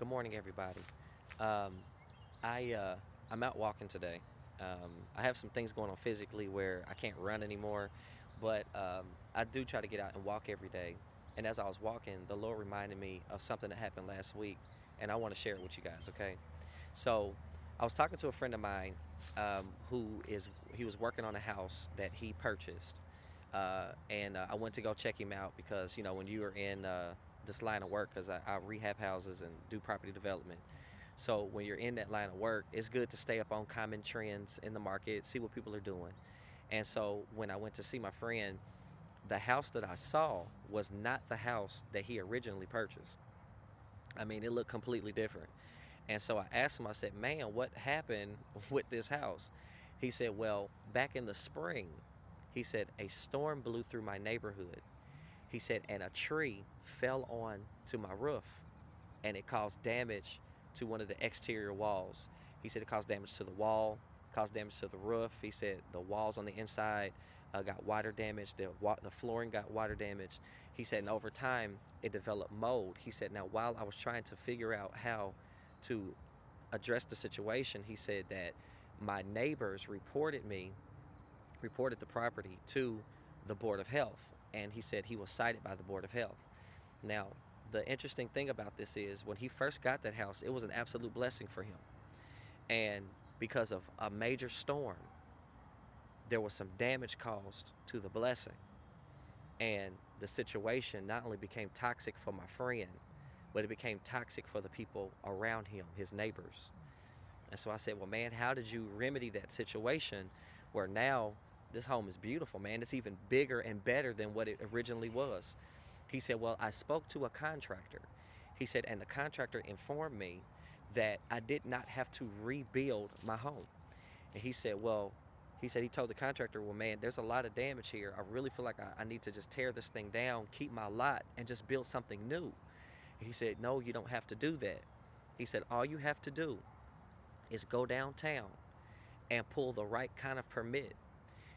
Good morning, everybody. Um, I'm out walking today. I have some things going on physically where I can't run anymore, but I do try to get out and walk every day. And as I was walking, the Lord reminded me of something that happened last week, and I want to share it with you guys. Okay, so I was talking to a friend of mine he was working on a house that he purchased, and I went to go check him out because when you are in this line of work, because I rehab houses and do property development. So when you're in that line of work, it's good to stay up on common trends in the market, see what people are doing. And so when I went to see my friend, the house that I saw was not the house that he originally purchased. I mean, it looked completely different. And so I asked him, I said, "Man, what happened with this house?" He said, "Well, back in the spring," he said, "a storm blew through my neighborhood." He said, "and a tree fell on to my roof and it caused damage to one of the exterior walls." He said it caused damage to the wall, caused damage to the roof. He said the walls on the inside got water damage, the flooring got water damage. He said, and over time, it developed mold. He said, now while I was trying to figure out how to address the situation, he said that my neighbors reported the property to the Board of Health, and he said he was cited by the Board of Health. Now, the interesting thing about this is when he first got that house, it was an absolute blessing for him. And because of a major storm, there was some damage caused to the blessing. And the situation not only became toxic for my friend, but it became toxic for the people around him, his neighbors. And so I said, well, man, how did you remedy that situation where now this home is beautiful, man? It's even bigger and better than what it originally was. He said, well, I spoke to a contractor. He said, and the contractor informed me that I did not have to rebuild my home. And he said, well, he told the contractor, well, man, there's a lot of damage here. I really feel like I need to just tear this thing down, keep my lot, and just build something new. He said, no, you don't have to do that. He said, all you have to do is go downtown and pull the right kind of permit.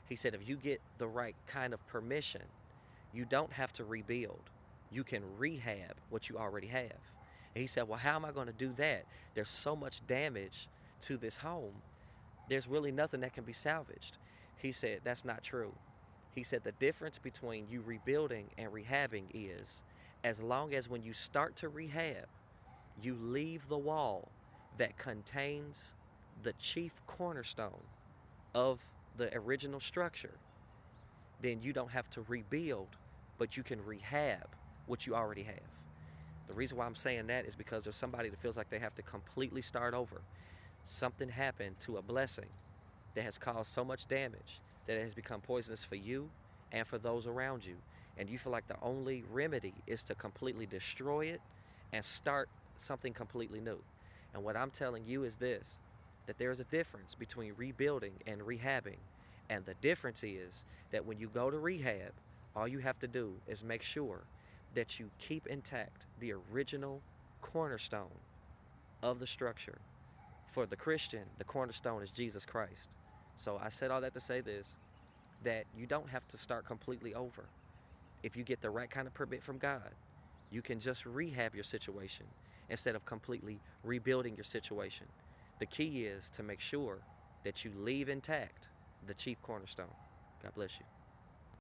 He said, if you get the right kind of permission, you don't have to rebuild. You can rehab what you already have. And he said, well, how am I going to do that? There's so much damage to this home. There's really nothing that can be salvaged. He said, that's not true. He said, the difference between you rebuilding and rehabbing is as long as when you start to rehab, you leave the wall that contains the chief cornerstone of the original structure, then you don't have to rebuild, but you can rehab what you already have. The reason why I'm saying that is because there's somebody that feels like they have to completely start over. Something happened to a blessing that has caused so much damage that it has become poisonous for you and for those around you. And you feel like the only remedy is to completely destroy it and start something completely new. And what I'm telling you is this, that there is a difference between rebuilding and rehabbing. And the difference is that when you go to rehab, all you have to do is make sure that you keep intact the original cornerstone of the structure. For the Christian, the cornerstone is Jesus Christ. So I said all that to say this, that you don't have to start completely over. If you get the right kind of permit from God, you can just rehab your situation instead of completely rebuilding your situation. The key is to make sure that you leave intact the chief cornerstone. God bless you.